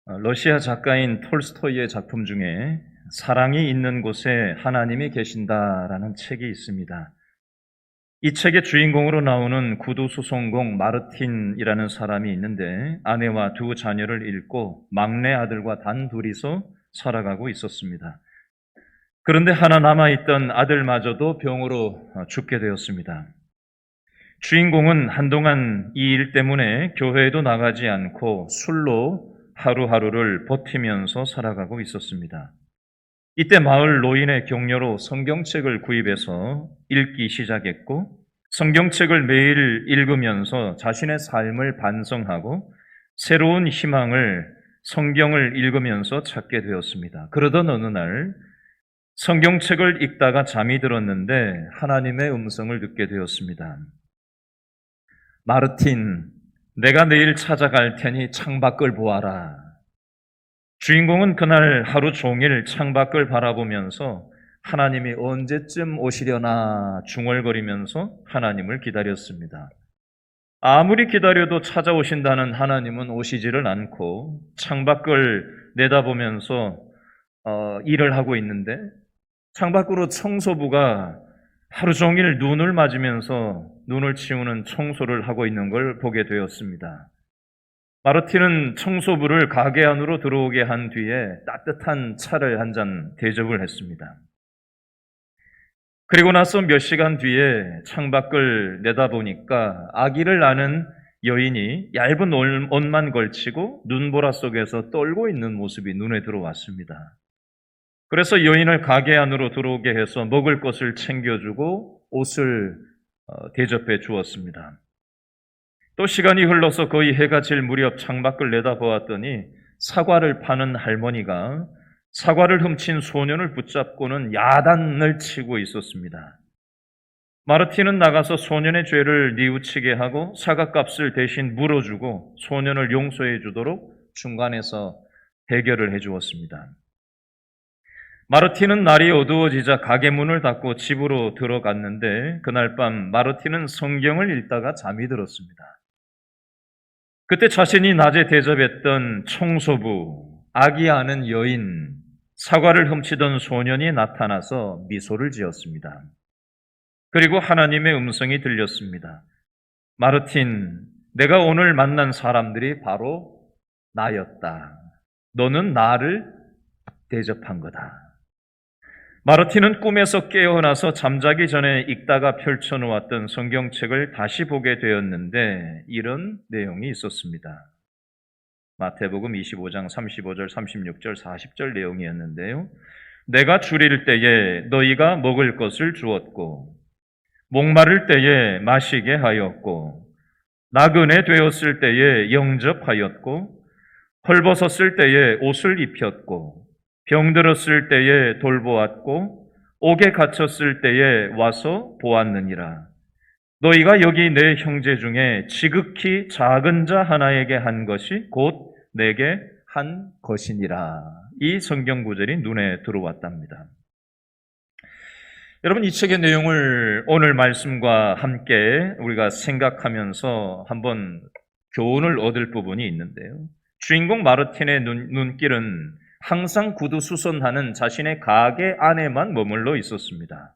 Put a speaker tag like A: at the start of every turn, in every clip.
A: 러시아 작가인 톨스토이의 작품 중에 사랑이 있는 곳에 하나님이 계신다라는 책이 있습니다. 이 책의 주인공으로 나오는 구두수송공 마르틴이라는 사람이 있는데 아내와 두 자녀를 잃고 막내 아들과 단 둘이서 살아가고 있었습니다. 그런데 하나 남아있던 아들마저도 병으로 죽게 되었습니다. 주인공은 한동안 이 일 때문에 교회에도 나가지 않고 술로 하루하루를 버티면서 살아가고 있었습니다. 이때 마을 노인의 격려로 성경책을 구입해서 읽기 시작했고 성경책을 매일 읽으면서 자신의 삶을 반성하고 새로운 희망을 성경을 읽으면서 찾게 되었습니다. 그러던 어느 날 성경책을 읽다가 잠이 들었는데 하나님의 음성을 듣게 되었습니다. 마르틴, 내가 내일 찾아갈 테니 창밖을 보아라. 주인공은 그날 하루 종일 창밖을 바라보면서 하나님이 언제쯤 오시려나 중얼거리면서 하나님을 기다렸습니다. 아무리 기다려도 찾아오신다는 하나님은 오시지를 않고 창밖을 내다보면서 일을 하고 있는데 창밖으로 청소부가 하루 종일 눈을 맞으면서 눈을 치우는 청소를 하고 있는 걸 보게 되었습니다. 마르틴은 청소부를 가게 안으로 들어오게 한 뒤에 따뜻한 차를 한 잔 대접을 했습니다. 그리고 나서 몇 시간 뒤에 창밖을 내다보니까 아기를 낳은 여인이 얇은 옷만 걸치고 눈보라 속에서 떨고 있는 모습이 눈에 들어왔습니다. 그래서 여인을 가게 안으로 들어오게 해서 먹을 것을 챙겨주고 옷을 대접해 주었습니다. 또 시간이 흘러서 거의 해가 질 무렵 창밖을 내다보았더니 사과를 파는 할머니가 사과를 훔친 소년을 붙잡고는 야단을 치고 있었습니다. 마르틴은 나가서 소년의 죄를 뉘우치게 하고 사과값을 대신 물어주고 소년을 용서해 주도록 중간에서 해결을 해 주었습니다. 마르틴은 날이 어두워지자 가게 문을 닫고 집으로 들어갔는데 그날 밤 마르틴은 성경을 읽다가 잠이 들었습니다. 그때 자신이 낮에 대접했던 청소부, 아기 아는 여인, 사과를 훔치던 소년이 나타나서 미소를 지었습니다. 그리고 하나님의 음성이 들렸습니다. 마르틴, 내가 오늘 만난 사람들이 바로 나였다. 너는 나를 대접한 거다. 마르틴은 꿈에서 깨어나서 잠자기 전에 읽다가 펼쳐놓았던 성경책을 다시 보게 되었는데 이런 내용이 있었습니다. 마태복음 25장 35절, 36절, 40절 내용이었는데요. 내가 줄일 때에 너희가 먹을 것을 주었고 목마를 때에 마시게 하였고 나그네 되었을 때에 영접하였고 헐벗었을 때에 옷을 입혔고 병들었을 때에 돌보았고 옥에 갇혔을 때에 와서 보았느니라. 너희가 여기 내 형제 중에 지극히 작은 자 하나에게 한 것이 곧 내게 한 것이니라. 이 성경 구절이 눈에 들어왔답니다. 여러분, 이 책의 내용을 오늘 말씀과 함께 우리가 생각하면서 한번 교훈을 얻을 부분이 있는데요. 주인공 마르틴의 눈길은 항상 구두수선하는 자신의 가게 안에만 머물러 있었습니다.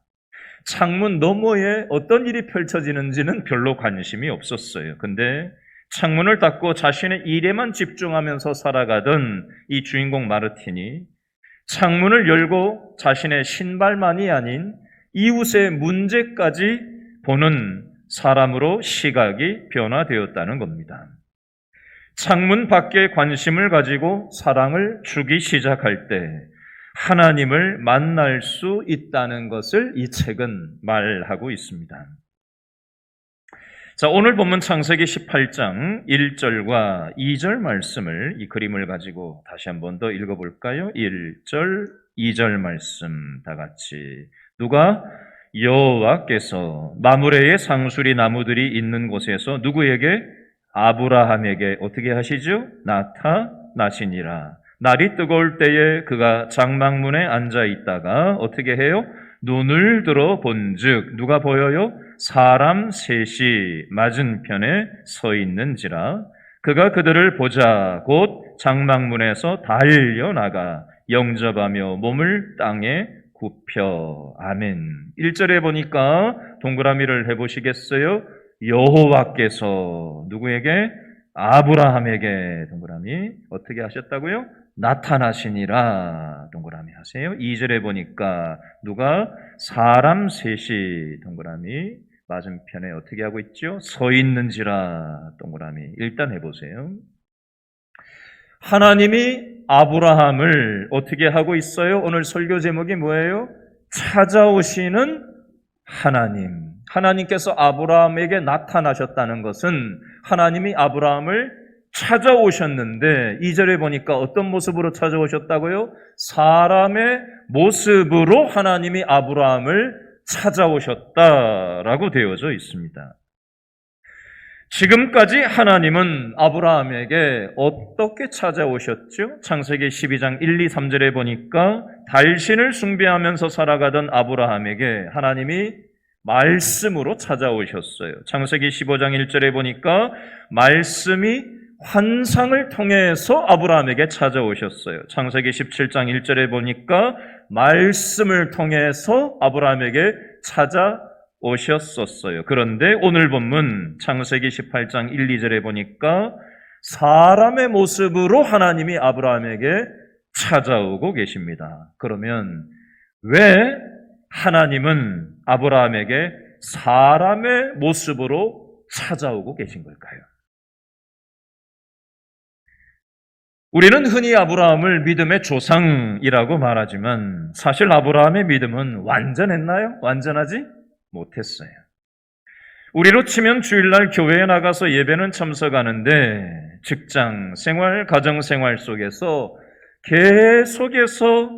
A: 창문 너머에 어떤 일이 펼쳐지는지는 별로 관심이 없었어요. 근데 창문을 닫고 자신의 일에만 집중하면서 살아가던 이 주인공 마르틴이 창문을 열고 자신의 신발만이 아닌 이웃의 문제까지 보는 사람으로 시각이 변화되었다는 겁니다. 창문 밖에 관심을 가지고 사랑을 주기 시작할 때 하나님을 만날 수 있다는 것을 이 책은 말하고 있습니다. 자, 오늘 본문 창세기 18장 1절과 2절 말씀을 이 그림을 가지고 다시 한 번 더 읽어볼까요? 1절, 2절 말씀 다 같이. 누가 여호와께서 마므레의 상수리 나무들이 있는 곳에서 누구에게? 아브라함에게 어떻게 하시죠? 나타나시니라. 날이 뜨거울 때에 그가 장막문에 앉아 있다가 어떻게 해요? 눈을 들어 본즉 누가 보여요? 사람 셋이 맞은편에 서 있는지라. 그가 그들을 보자 곧 장막문에서 달려나가 영접하며 몸을 땅에 굽혀. 아멘. 1절에 보니까 동그라미를 해보시겠어요? 여호와께서 누구에게? 아브라함에게 동그라미 어떻게 하셨다고요? 나타나시니라 동그라미 하세요. 2절에 보니까 누가? 사람 셋이 동그라미 맞은편에 어떻게 하고 있죠? 서 있는지라 동그라미. 일단 해보세요. 하나님이 아브라함을 어떻게 하고 있어요? 오늘 설교 제목이 뭐예요? 찾아오시는 하나님. 하나님께서 아브라함에게 나타나셨다는 것은 하나님이 아브라함을 찾아오셨는데 2절에 보니까 어떤 모습으로 찾아오셨다고요? 사람의 모습으로 하나님이 아브라함을 찾아오셨다라고 되어져 있습니다. 지금까지 하나님은 아브라함에게 어떻게 찾아오셨죠? 창세기 12장 1, 2, 3절에 보니까 달신을 숭배하면서 살아가던 아브라함에게 하나님이 말씀으로 찾아오셨어요. 창세기 15장 1절에 보니까 말씀이 환상을 통해서 아브라함에게 찾아오셨어요. 창세기 17장 1절에 보니까 말씀을 통해서 아브라함에게 찾아오셨었어요. 그런데 오늘 본문 창세기 18장 1, 2절에 보니까 사람의 모습으로 하나님이 아브라함에게 찾아오고 계십니다. 그러면 왜 하나님은 아브라함에게 사람의 모습으로 찾아오고 계신 걸까요? 우리는 흔히 아브라함을 믿음의 조상이라고 말하지만 사실 아브라함의 믿음은 완전했나요? 완전하지 못했어요. 우리로 치면 주일날 교회에 나가서 예배는 참석하는데 직장 생활, 가정 생활 속에서 계속해서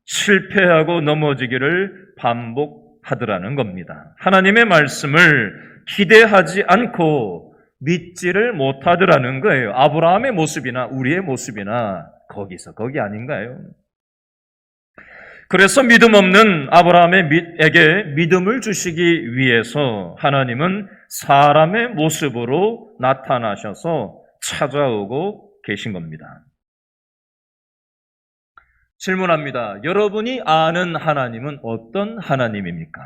A: 실패하고 넘어지기를 반복하더라는 겁니다. 하나님의 말씀을 기대하지 않고 믿지를 못하더라는 거예요. 아브라함의 모습이나 우리의 모습이나 거기서 거기 아닌가요? 그래서 믿음 없는 아브라함에게 믿음을 주시기 위해서 하나님은 사람의 모습으로 나타나셔서 찾아오고 계신 겁니다. 질문합니다. 여러분이 아는 하나님은 어떤 하나님입니까?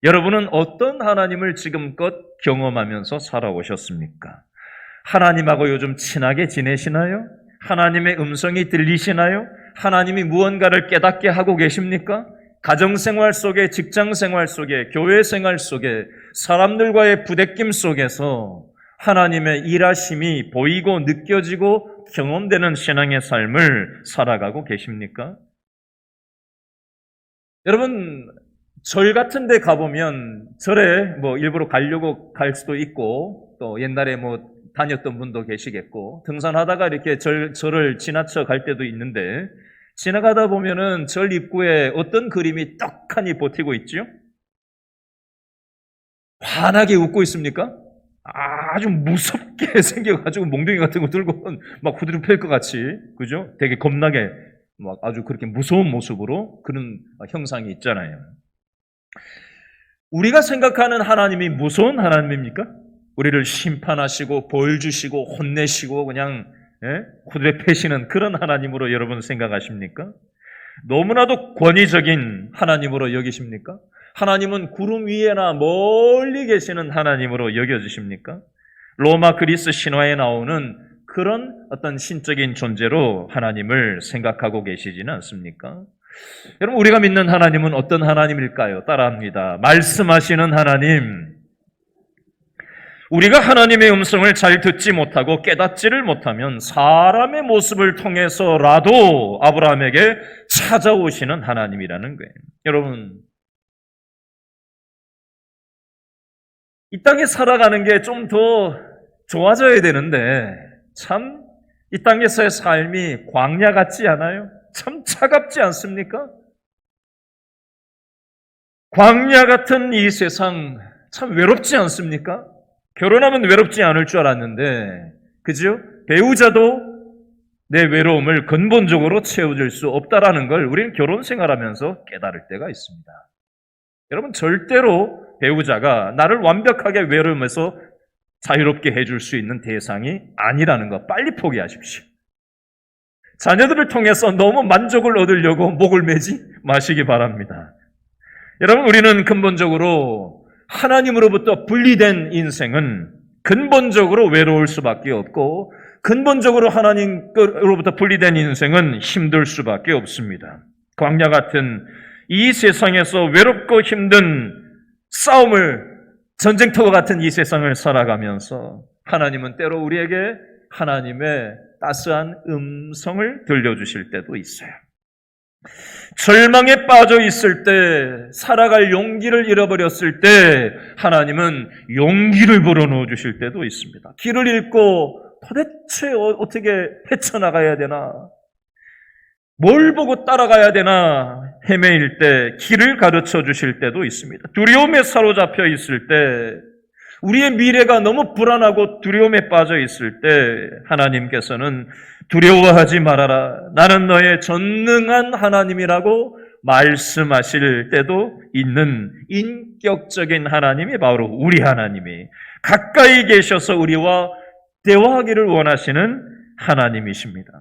A: 여러분은 어떤 하나님을 지금껏 경험하면서 살아오셨습니까? 하나님하고 요즘 친하게 지내시나요? 하나님의 음성이 들리시나요? 하나님이 무언가를 깨닫게 하고 계십니까? 가정생활 속에, 직장생활 속에, 교회생활 속에, 사람들과의 부대낌 속에서 하나님의 일하심이 보이고 느껴지고 경험되는 신앙의 삶을 살아가고 계십니까? 여러분, 절 같은 데 가보면 절에 일부러 가려고 갈 수도 있고 또 옛날에 다녔던 분도 계시겠고 등산하다가 이렇게 절을 지나쳐 갈 때도 있는데 지나가다 보면은 절 입구에 어떤 그림이 떡하니 버티고 있죠? 환하게 웃고 있습니까? 아주 무섭게 생겨가지고 몽둥이 같은 거 들고 막 후드려 팰 것 같이, 그죠? 되게 겁나게 막 아주 그렇게 무서운 모습으로 그런 형상이 있잖아요. 우리가 생각하는 하나님이 무서운 하나님입니까? 우리를 심판하시고 벌 주시고 혼내시고 그냥 후드려 패시는 그런 하나님으로 여러분 생각하십니까? 너무나도 권위적인 하나님으로 여기십니까? 하나님은 구름 위에나 멀리 계시는 하나님으로 여겨지십니까? 로마 그리스 신화에 나오는 그런 어떤 신적인 존재로 하나님을 생각하고 계시지는 않습니까? 여러분, 우리가 믿는 하나님은 어떤 하나님일까요? 따라합니다. 말씀하시는 하나님. 우리가 하나님의 음성을 잘 듣지 못하고 깨닫지를 못하면 사람의 모습을 통해서라도 아브라함에게 찾아오시는 하나님이라는 거예요. 여러분, 이 땅에 살아가는 게 좀 더 좋아져야 되는데 참 이 땅에서의 삶이 광야 같지 않아요? 참 차갑지 않습니까? 광야 같은 이 세상 참 외롭지 않습니까? 결혼하면 외롭지 않을 줄 알았는데, 그죠? 배우자도 내 외로움을 근본적으로 채워줄 수 없다라는 걸 우리는 결혼 생활하면서 깨달을 때가 있습니다. 여러분, 절대로 배우자가 나를 완벽하게 외로움에서 자유롭게 해줄 수 있는 대상이 아니라는 거 빨리 포기하십시오. 자녀들을 통해서 너무 만족을 얻으려고 목을 매지 마시기 바랍니다. 여러분, 우리는 근본적으로 하나님으로부터 분리된 인생은 근본적으로 외로울 수밖에 없고, 근본적으로 하나님으로부터 분리된 인생은 힘들 수밖에 없습니다. 광야 같은 이 세상에서 외롭고 힘든 싸움을, 전쟁터와 같은 이 세상을 살아가면서 하나님은 때로 우리에게 하나님의 따스한 음성을 들려주실 때도 있어요. 절망에 빠져 있을 때, 살아갈 용기를 잃어버렸을 때 하나님은 용기를 불어넣어 주실 때도 있습니다. 길을 잃고 도대체 어떻게 헤쳐나가야 되나, 뭘 보고 따라가야 되나 헤매일 때 길을 가르쳐 주실 때도 있습니다. 두려움에 사로잡혀 있을 때, 우리의 미래가 너무 불안하고 두려움에 빠져 있을 때 하나님께서는 두려워하지 말아라, 나는 너의 전능한 하나님이라고 말씀하실 때도 있는 인격적인 하나님이 바로 우리 하나님이 가까이 계셔서 우리와 대화하기를 원하시는 하나님이십니다.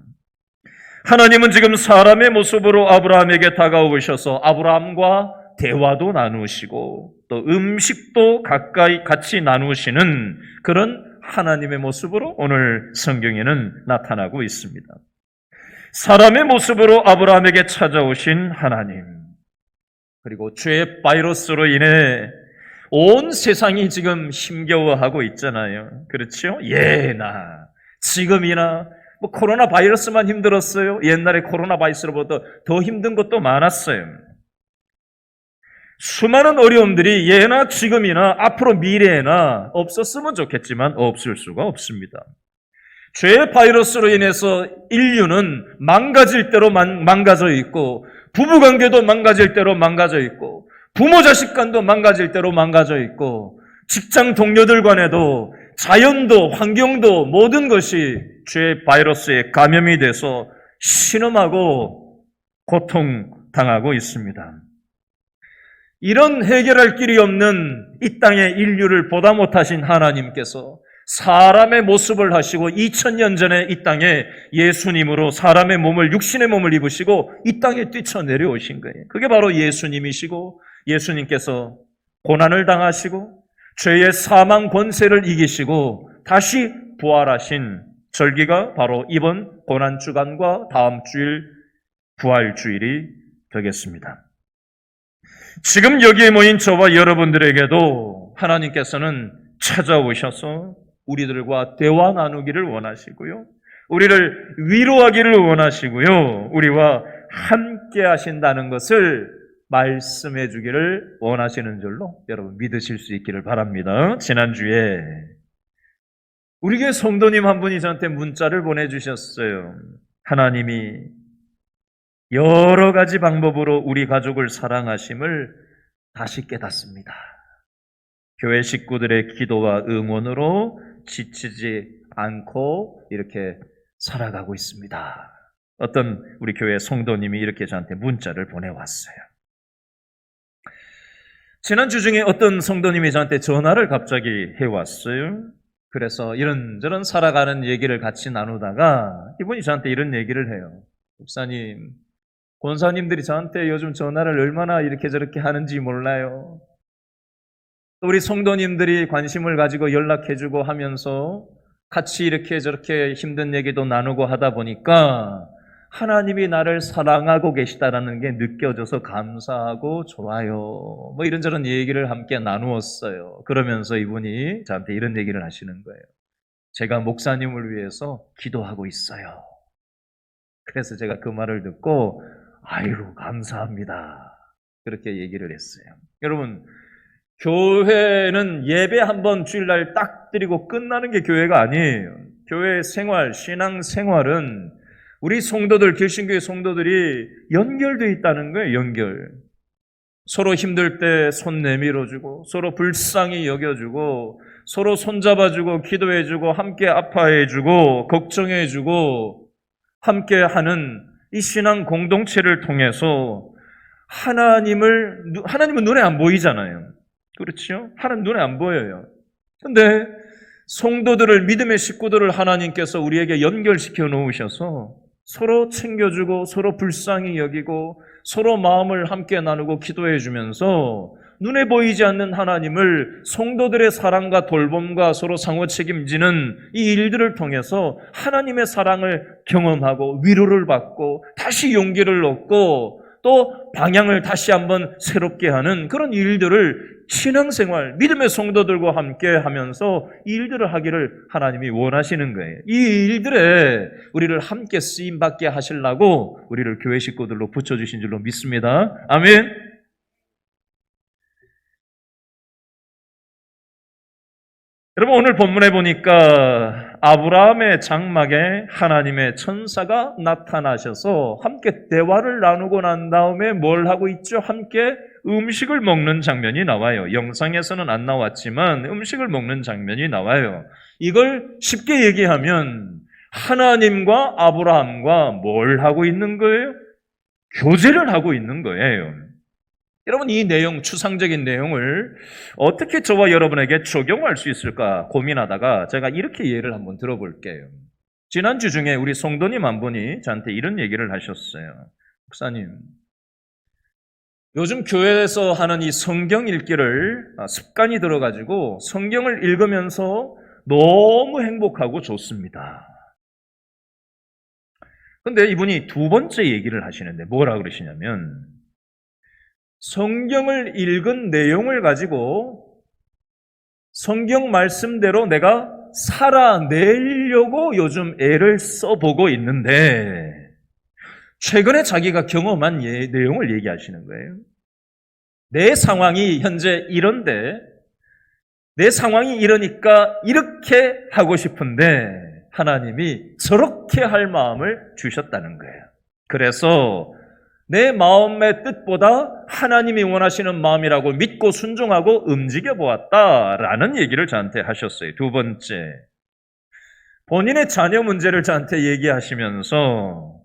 A: 하나님은 지금 사람의 모습으로 아브라함에게 다가오셔서 아브라함과 대화도 나누시고 또 음식도 가까이 같이 나누시는 그런 하나님의 모습으로 오늘 성경에는 나타나고 있습니다. 사람의 모습으로 아브라함에게 찾아오신 하나님, 그리고 죄의 바이러스로 인해 온 세상이 지금 힘겨워하고 있잖아요. 그렇죠? 예나 지금이나 코로나 바이러스만 힘들었어요? 옛날에 코로나 바이러스로부터 더 힘든 것도 많았어요. 수많은 어려움들이 예나 지금이나 앞으로 미래에나 없었으면 좋겠지만 없을 수가 없습니다. 죄의 바이러스로 인해서 인류는 망가질 대로 망가져 있고, 부부관계도 망가질 대로 망가져 있고, 부모 자식 간도 망가질 대로 망가져 있고, 직장 동료들 간에도 자연도 환경도 모든 것이 죄의 바이러스에 감염이 돼서 신음하고 고통당하고 있습니다. 이런 해결할 길이 없는 이 땅의 인류를 보다 못하신 하나님께서 사람의 모습을 하시고 2000년 전에 이 땅에 예수님으로 사람의 몸을, 육신의 몸을 입으시고 이 땅에 뛰쳐내려오신 거예요. 그게 바로 예수님이시고, 예수님께서 고난을 당하시고 죄의 사망 권세를 이기시고 다시 부활하신 절기가 바로 이번 고난주간과 다음 주일 부활주일이 되겠습니다. 지금 여기에 모인 저와 여러분들에게도 하나님께서는 찾아오셔서 우리들과 대화 나누기를 원하시고요, 우리를 위로하기를 원하시고요, 우리와 함께 하신다는 것을 말씀해 주기를 원하시는 줄로 여러분 믿으실 수 있기를 바랍니다. 지난주에 우리 교회 성도님 한 분이 저한테 문자를 보내주셨어요. 하나님이 여러 가지 방법으로 우리 가족을 사랑하심을 다시 깨닫습니다. 교회 식구들의 기도와 응원으로 지치지 않고 이렇게 살아가고 있습니다. 어떤 우리 교회 성도님이 이렇게 저한테 문자를 보내왔어요. 지난주 중에 어떤 성도님이 저한테 전화를 갑자기 해왔어요. 그래서 이런저런 살아가는 얘기를 같이 나누다가 이분이 저한테 이런 얘기를 해요. 목사님, 권사님들이 저한테 요즘 전화를 얼마나 이렇게 저렇게 하는지 몰라요. 우리 성도님들이 관심을 가지고 연락해주고 하면서 같이 이렇게 저렇게 힘든 얘기도 나누고 하다 보니까 하나님이 나를 사랑하고 계시다라는 게 느껴져서 감사하고 좋아요. 뭐 이런저런 얘기를 함께 나누었어요. 그러면서 이분이 저한테 이런 얘기를 하시는 거예요. 제가 목사님을 위해서 기도하고 있어요. 그래서 제가 그 말을 듣고 아유 감사합니다. 그렇게 얘기를 했어요. 여러분, 교회는 예배 한번 주일날 딱 드리고 끝나는 게 교회가 아니에요. 교회 생활, 신앙 생활은 우리 성도들, 개신교회 성도들이 연결되어 있다는 거예요. 연결. 서로 힘들 때 손 내밀어주고, 서로 불쌍히 여겨주고, 서로 손잡아주고, 기도해주고, 함께 아파해주고, 걱정해주고, 함께하는 이 신앙 공동체를 통해서 하나님은 눈에 안 보이잖아요. 그렇죠? 하나님 눈에 안 보여요. 근데 성도들을, 믿음의 식구들을 하나님께서 우리에게 연결시켜 놓으셔서 서로 챙겨주고 서로 불쌍히 여기고 서로 마음을 함께 나누고 기도해 주면서 눈에 보이지 않는 하나님을 성도들의 사랑과 돌봄과 서로 상호 책임지는 이 일들을 통해서 하나님의 사랑을 경험하고 위로를 받고 다시 용기를 얻고 또 방향을 다시 한번 새롭게 하는 그런 일들을 신앙생활, 믿음의 성도들과 함께 하면서 이 일들을 하기를 하나님이 원하시는 거예요. 이 일들에 우리를 함께 쓰임받게 하시려고 우리를 교회 식구들로 붙여주신 줄로 믿습니다. 아멘. 여러분, 오늘 본문에 보니까 아브라함의 장막에 하나님의 천사가 나타나셔서 함께 대화를 나누고 난 다음에 뭘 하고 있죠? 함께 음식을 먹는 장면이 나와요. 영상에서는 안 나왔지만 음식을 먹는 장면이 나와요. 이걸 쉽게 얘기하면 하나님과 아브라함과 뭘 하고 있는 거예요? 교제를 하고 있는 거예요. 여러분, 이 내용, 추상적인 내용을 어떻게 저와 여러분에게 적용할 수 있을까 고민하다가 제가 이렇게 예를 한번 들어볼게요. 지난주 중에 우리 성도님 한 분이 저한테 이런 얘기를 하셨어요. 목사님, 요즘 교회에서 하는 이 성경 읽기를 습관이 들어가지고 성경을 읽으면서 너무 행복하고 좋습니다. 근데 이분이 두 번째 얘기를 하시는데 뭐라 그러시냐면 성경을 읽은 내용을 가지고 성경 말씀대로 내가 살아내려고 요즘 애를 써보고 있는데 최근에 자기가 경험한 내용을 얘기하시는 거예요. 내 상황이 현재 이런데 내 상황이 이러니까 이렇게 하고 싶은데 하나님이 저렇게 할 마음을 주셨다는 거예요. 그래서 내 마음의 뜻보다 하나님이 원하시는 마음이라고 믿고 순종하고 움직여 보았다라는 얘기를 저한테 하셨어요. 두 번째, 본인의 자녀 문제를 저한테 얘기하시면서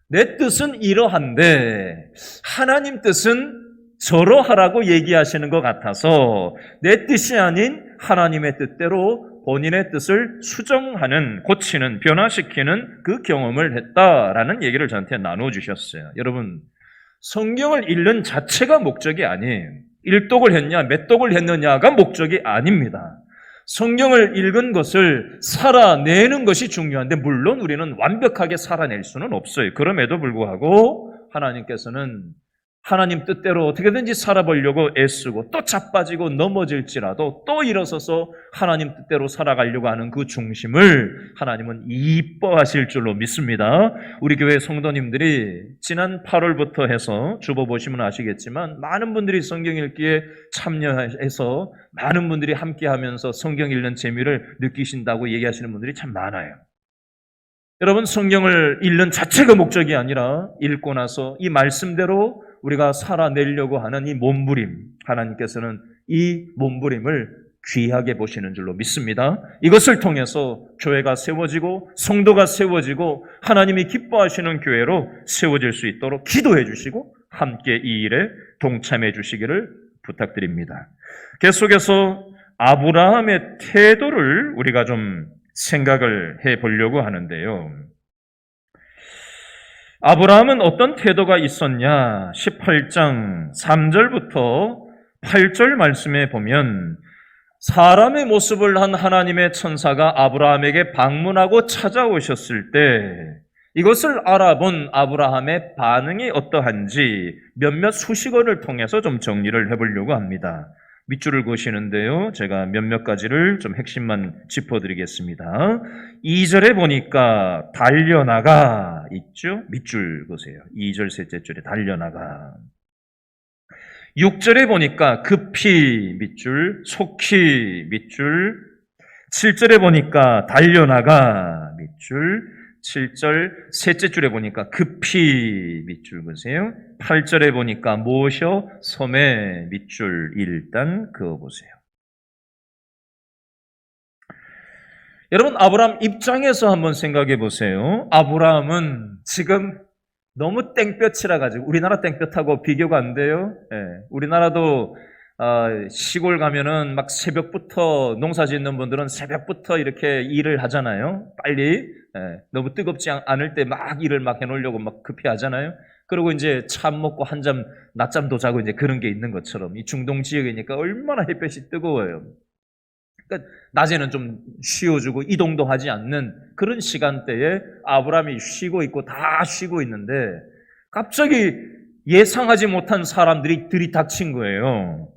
A: 내 뜻은 이러한데 하나님 뜻은 저러하라고 얘기하시는 것 같아서 내 뜻이 아닌 하나님의 뜻대로 본인의 뜻을 수정하는, 고치는, 변화시키는 그 경험을 했다라는 얘기를 저한테 나눠주셨어요. 여러분, 성경을 읽는 자체가 목적이 아니에요. 일독을 했냐, 몇 독을 했느냐가 목적이 아닙니다. 성경을 읽은 것을 살아내는 것이 중요한데 물론 우리는 완벽하게 살아낼 수는 없어요. 그럼에도 불구하고 하나님께서는 하나님 뜻대로 어떻게든지 살아보려고 애쓰고 또 자빠지고 넘어질지라도 또 일어서서 하나님 뜻대로 살아가려고 하는 그 중심을 하나님은 이뻐하실 줄로 믿습니다. 우리 교회 성도님들이 지난 8월부터 해서 주보 보시면 아시겠지만 많은 분들이 성경 읽기에 참여해서 많은 분들이 함께하면서 성경 읽는 재미를 느끼신다고 얘기하시는 분들이 참 많아요. 여러분, 성경을 읽는 자체가 목적이 아니라 읽고 나서 이 말씀대로 우리가 살아내려고 하는 이 몸부림, 하나님께서는 이 몸부림을 귀하게 보시는 줄로 믿습니다. 이것을 통해서 교회가 세워지고 성도가 세워지고 하나님이 기뻐하시는 교회로 세워질 수 있도록 기도해 주시고 함께 이 일에 동참해 주시기를 부탁드립니다. 계속해서 아브라함의 태도를 우리가 좀 생각을 해 보려고 하는데요. 아브라함은 어떤 태도가 있었냐? 18장 3절부터 8절 말씀에 보면 사람의 모습을 한 하나님의 천사가 아브라함에게 방문하고 찾아오셨을 때 이것을 알아본 아브라함의 반응이 어떠한지 몇몇 수식어를 통해서 좀 정리를 해보려고 합니다. 밑줄을 그으시는데요. 제가 몇몇 가지를 좀 핵심만 짚어드리겠습니다. 2절에 보니까 달려나가 있죠? 밑줄 그으세요. 2절 셋째 줄에 달려나가. 6절에 보니까 급히 밑줄, 속히 밑줄. 7절에 보니까 달려나가 밑줄. 7절 셋째 줄에 보니까 급히 밑줄 그으세요. 8절에 보니까 모셔 섬에 밑줄 일단 그어보세요. 여러분, 아브라함 입장에서 한번 생각해 보세요. 아브라함은 지금 너무 땡볕이라 가지고 우리나라 땡볕하고 비교가 안 돼요. 예, 우리나라도 시골 가면은 막 새벽부터 농사 짓는 분들은 새벽부터 이렇게 일을 하잖아요. 빨리. 너무 뜨겁지 않을 때 막 일을 막 해놓으려고 막 급히 하잖아요. 그리고 이제 참 먹고 한잠, 낮잠도 자고 이제 그런 게 있는 것처럼 이 중동 지역이니까 얼마나 햇볕이 뜨거워요. 그러니까 낮에는 좀 쉬어주고 이동도 하지 않는 그런 시간대에 아브라함이 쉬고 있고 다 쉬고 있는데 갑자기 예상하지 못한 사람들이 들이닥친 거예요.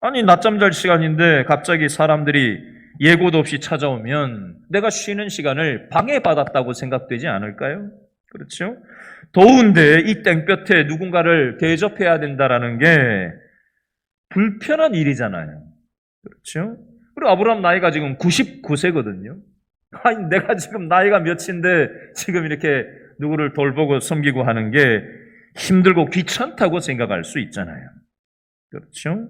A: 아니, 낮잠 잘 시간인데 갑자기 사람들이 예고도 없이 찾아오면 내가 쉬는 시간을 방해받았다고 생각되지 않을까요? 그렇죠? 더운데 이 땡볕에 누군가를 대접해야 된다라는 게 불편한 일이잖아요. 그렇죠? 그리고 아브라함 나이가 지금 99세거든요. 아니, 내가 지금 나이가 몇인데 지금 이렇게 누구를 돌보고 섬기고 하는 게 힘들고 귀찮다고 생각할 수 있잖아요. 그렇죠?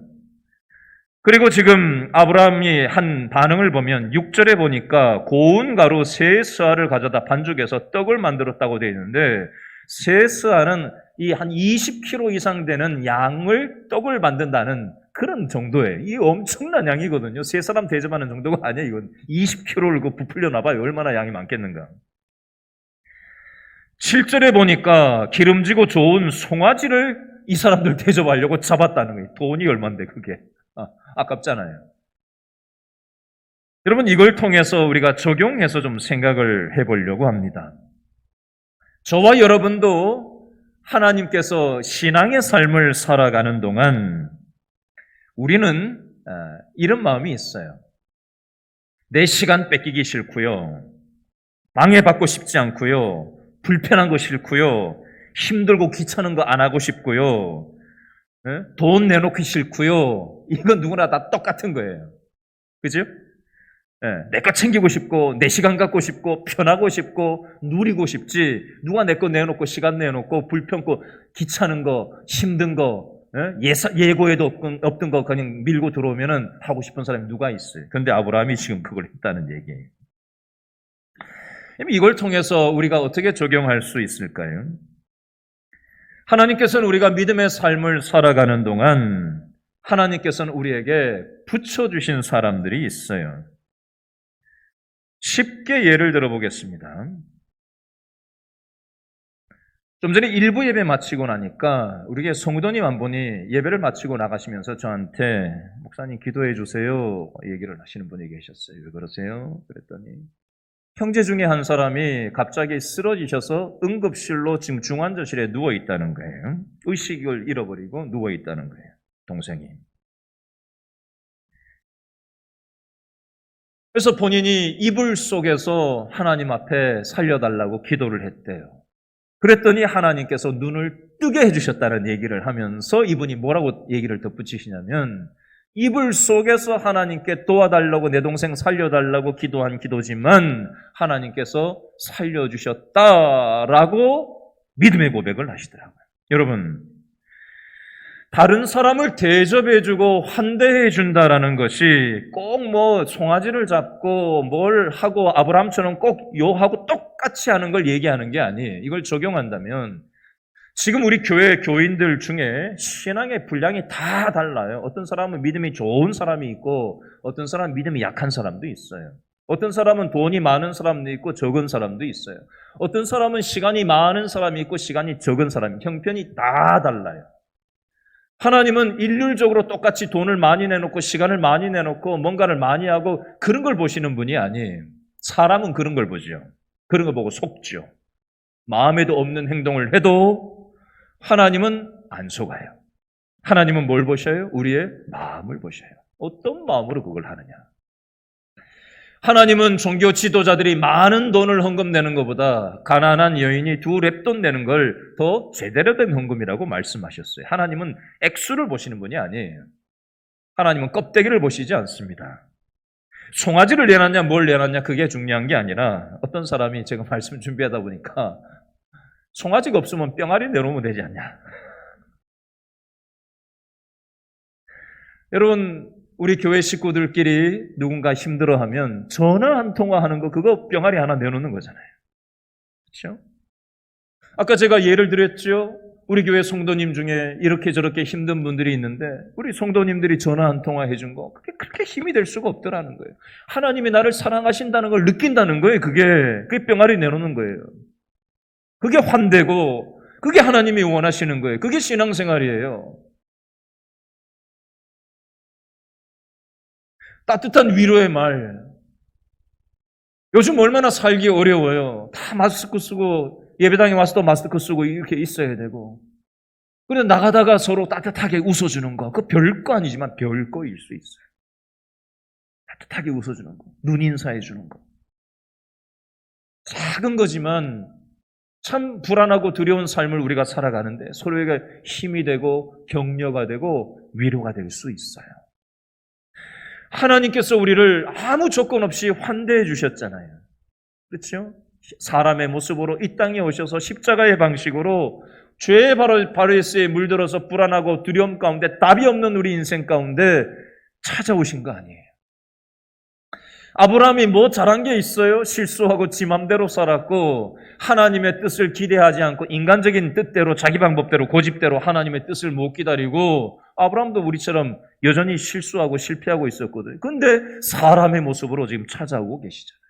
A: 그리고 지금 아브라함이 한 반응을 보면 6절에 보니까 고운 가루 세 스아를 가져다 반죽해서 떡을 만들었다고 되어 있는데 세 스아는 이 한 20kg 이상 되는 양을 떡을 만든다는 그런 정도예요. 이 엄청난 양이거든요. 세 사람 대접하는 정도가 아니에요. 이건 20kg를 부풀려 놔봐요. 얼마나 양이 많겠는가. 7절에 보니까 기름지고 좋은 송아지를 이 사람들 대접하려고 잡았다는 거예요. 돈이 얼만데 그게. 아깝잖아요. 여러분, 이걸 통해서 우리가 적용해서 좀 생각을 해보려고 합니다. 저와 여러분도 하나님께서 신앙의 삶을 살아가는 동안 우리는 이런 마음이 있어요. 내 시간 뺏기기 싫고요. 방해받고 싶지 않고요. 불편한 거 싫고요. 힘들고 귀찮은 거 안 하고 싶고요. 돈 내놓기 싫고요. 이건 누구나 다 똑같은 거예요. 그죠? 내 거 챙기고 싶고 내 시간 갖고 싶고 편하고 싶고 누리고 싶지 누가 내 거 내놓고 시간 내놓고 불편고 귀찮은 거 힘든 거 예고에도 없던 거 그냥 밀고 들어오면은 하고 싶은 사람이 누가 있어요. 그런데 아브라함이 지금 그걸 했다는 얘기예요. 이걸 통해서 우리가 어떻게 적용할 수 있을까요? 하나님께서는 우리가 믿음의 삶을 살아가는 동안 하나님께서는 우리에게 붙여주신 사람들이 있어요. 쉽게 예를 들어보겠습니다. 좀 전에 일부 예배 마치고 나니까 우리의 성도님 한 분이 예배를 마치고 나가시면서 저한테 목사님 기도해 주세요 얘기를 하시는 분이 계셨어요. 왜 그러세요? 그랬더니 형제 중에 한 사람이 갑자기 쓰러지셔서 응급실로 지금 중환자실에 누워 있다는 거예요. 의식을 잃어버리고 누워 있다는 거예요. 동생이. 그래서 본인이 이불 속에서 하나님 앞에 살려달라고 기도를 했대요. 그랬더니 하나님께서 눈을 뜨게 해주셨다는 얘기를 하면서 이분이 뭐라고 얘기를 덧붙이시냐면 이불 속에서 하나님께 도와달라고 내 동생 살려달라고 기도한 기도지만 하나님께서 살려주셨다라고 믿음의 고백을 하시더라고요. 여러분, 다른 사람을 대접해주고 환대해준다라는 것이 꼭 뭐 송아지를 잡고 뭘 하고 아브라함처럼 꼭 요하고 똑같이 하는 걸 얘기하는 게 아니에요. 이걸 적용한다면 지금 우리 교회 교인들 중에 신앙의 분량이 다 달라요. 어떤 사람은 믿음이 좋은 사람이 있고 어떤 사람은 믿음이 약한 사람도 있어요. 어떤 사람은 돈이 많은 사람도 있고 적은 사람도 있어요. 어떤 사람은 시간이 많은 사람이 있고 시간이 적은 사람이 형편이 다 달라요. 하나님은 일률적으로 똑같이 돈을 많이 내놓고 시간을 많이 내놓고 뭔가를 많이 하고 그런 걸 보시는 분이 아니에요. 사람은 그런 걸 보죠. 그런 걸 보고 속죠. 마음에도 없는 행동을 해도 하나님은 안 속아요. 하나님은 뭘 보셔요? 우리의 마음을 보셔요. 어떤 마음으로 그걸 하느냐. 하나님은 종교 지도자들이 많은 돈을 헌금 내는 것보다 가난한 여인이 2렙돈 내는 걸 더 제대로 된 헌금이라고 말씀하셨어요. 하나님은 액수를 보시는 분이 아니에요. 하나님은 껍데기를 보시지 않습니다. 송아지를 내놨냐 뭘 내놨냐 그게 중요한 게 아니라 어떤 사람이 제가 말씀 준비하다 보니까 송아지가 없으면 뿅아리 내놓으면 되지 않냐. 여러분, 우리 교회 식구들끼리 누군가 힘들어하면 전화 한 통화하는 거 그거 뿅아리 하나 내놓는 거잖아요. 그렇죠? 아까 제가 예를 드렸죠. 우리 교회 성도님 중에 이렇게 저렇게 힘든 분들이 있는데 우리 성도님들이 전화 한 통화 해준 거 그게 그렇게 힘이 될 수가 없더라는 거예요. 하나님이 나를 사랑하신다는 걸 느낀다는 거예요. 그게 병아리 내놓는 거예요. 그게 환대고 그게 하나님이 원하시는 거예요. 그게 신앙생활이에요. 따뜻한 위로의 말. 요즘 얼마나 살기 어려워요. 다 마스크 쓰고 예배당에 와서도 마스크 쓰고 이렇게 있어야 되고. 그래 나가다가 서로 따뜻하게 웃어주는 거. 그 별거 아니지만 별거일 수 있어요. 따뜻하게 웃어주는 거. 눈 인사해 주는 거. 작은 거지만 참 불안하고 두려운 삶을 우리가 살아가는데 서로에게 힘이 되고 격려가 되고 위로가 될 수 있어요. 하나님께서 우리를 아무 조건 없이 환대해 주셨잖아요. 그렇죠? 사람의 모습으로 이 땅에 오셔서 십자가의 방식으로 죄의 바리스에 물들어서 불안하고 두려움 가운데 답이 없는 우리 인생 가운데 찾아오신 거 아니에요. 아브라함이 뭐 잘한 게 있어요? 실수하고 지 맘대로 살았고 하나님의 뜻을 기대하지 않고 인간적인 뜻대로 자기 방법대로 고집대로 하나님의 뜻을 못 기다리고 아브라함도 우리처럼 여전히 실수하고 실패하고 있었거든요. 그런데 사람의 모습으로 지금 찾아오고 계시잖아요.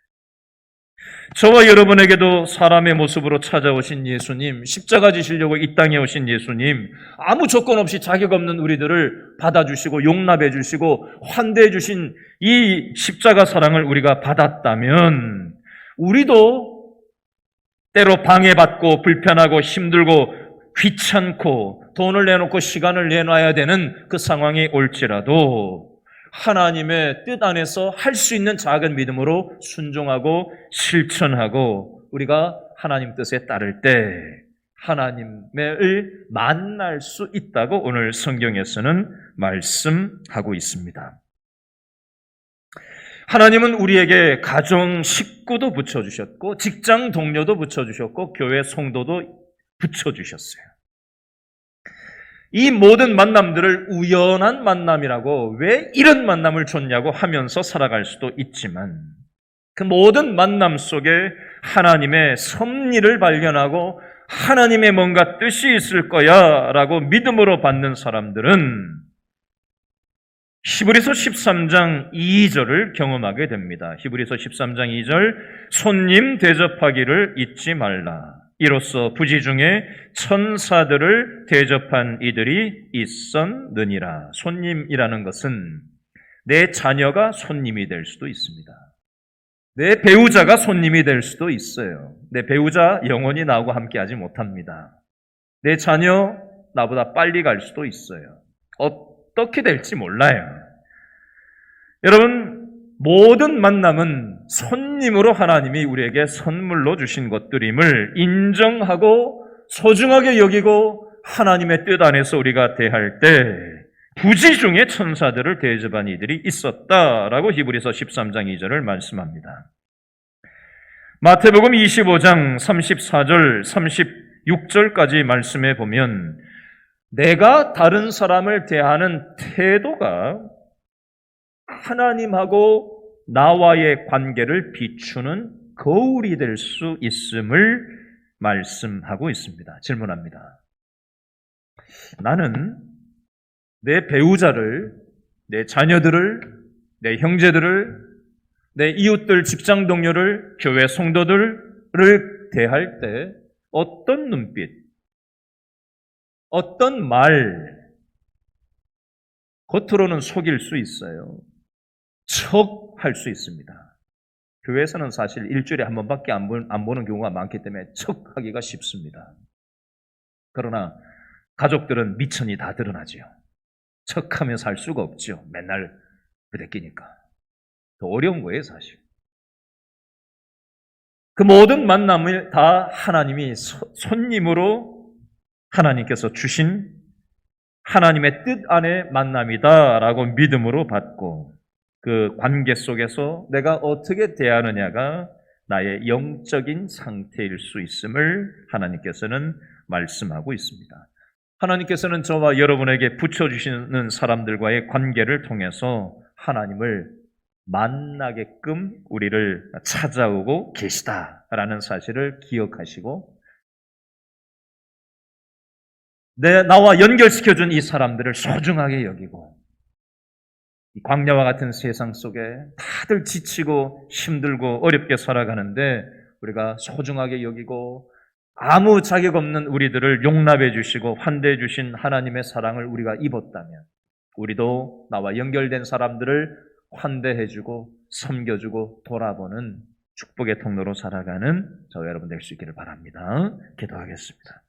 A: 저와 여러분에게도 사람의 모습으로 찾아오신 예수님, 십자가 지시려고 이 땅에 오신 예수님, 아무 조건 없이 자격 없는 우리들을 받아주시고 용납해 주시고 환대해 주신 이 십자가 사랑을 우리가 받았다면 우리도 때로 방해받고 불편하고 힘들고 귀찮고 돈을 내놓고 시간을 내놔야 되는 그 상황이 올지라도 하나님의 뜻 안에서 할 수 있는 작은 믿음으로 순종하고 실천하고 우리가 하나님 뜻에 따를 때 하나님을 만날 수 있다고 오늘 성경에서는 말씀하고 있습니다. 하나님은 우리에게 가정 식구도 붙여주셨고 직장 동료도 붙여주셨고 교회 성도도 붙여주셨어요. 이 모든 만남들을 우연한 만남이라고 왜 이런 만남을 줬냐고 하면서 살아갈 수도 있지만 그 모든 만남 속에 하나님의 섭리를 발견하고 하나님의 뭔가 뜻이 있을 거야 라고 믿음으로 받는 사람들은 히브리서 13장 2절을 경험하게 됩니다. 히브리서 13장 2절 손님 대접하기를 잊지 말라. 이로써 부지 중에 천사들을 대접한 이들이 있었느니라. 손님이라는 것은 내 자녀가 손님이 될 수도 있습니다. 내 배우자가 손님이 될 수도 있어요. 내 배우자 영원히 나하고 함께하지 못합니다. 내 자녀 나보다 빨리 갈 수도 있어요. 어떻게 될지 몰라요. 여러분 모든 만남은 손님으로 하나님이 우리에게 선물로 주신 것들임을 인정하고 소중하게 여기고 하나님의 뜻 안에서 우리가 대할 때 부지 중에 천사들을 대접한 이들이 있었다라고 히브리서 13장 2절을 말씀합니다. 마태복음 25장 34절 36절까지 말씀해 보면 내가 다른 사람을 대하는 태도가 하나님하고 나와의 관계를 비추는 거울이 될 수 있음을 말씀하고 있습니다. 질문합니다. 나는 내 배우자를, 내 자녀들을, 내 형제들을, 내 이웃들, 직장 동료를, 교회 성도들을 대할 때 어떤 눈빛, 어떤 말, 겉으로는 속일 수 있어요. 척할 수 있습니다. 교회에서는 사실 일주일에 한 번밖에 안 보는 경우가 많기 때문에 척하기가 쉽습니다. 그러나 가족들은 미천이 다 드러나지요. 척하며 살 수가 없죠. 맨날 부대끼니까. 더 어려운 거예요, 사실. 그 모든 만남을 다 하나님이 손님으로 하나님께서 주신 하나님의 뜻 안의 만남이다라고 믿음으로 받고 그 관계 속에서 내가 어떻게 대하느냐가 나의 영적인 상태일 수 있음을 하나님께서는 말씀하고 있습니다. 하나님께서는 저와 여러분에게 붙여주시는 사람들과의 관계를 통해서 하나님을 만나게끔 우리를 찾아오고 계시다라는 사실을 기억하시고 나와 연결시켜준 이 사람들을 소중하게 여기고, 이 광야와 같은 세상 속에 다들 지치고 힘들고 어렵게 살아가는데 우리가 소중하게 여기고 아무 자격 없는 우리들을 용납해 주시고 환대해 주신 하나님의 사랑을 우리가 입었다면 우리도 나와 연결된 사람들을 환대해 주고 섬겨주고 돌아보는 축복의 통로로 살아가는 저와 여러분 될 수 있기를 바랍니다. 기도하겠습니다.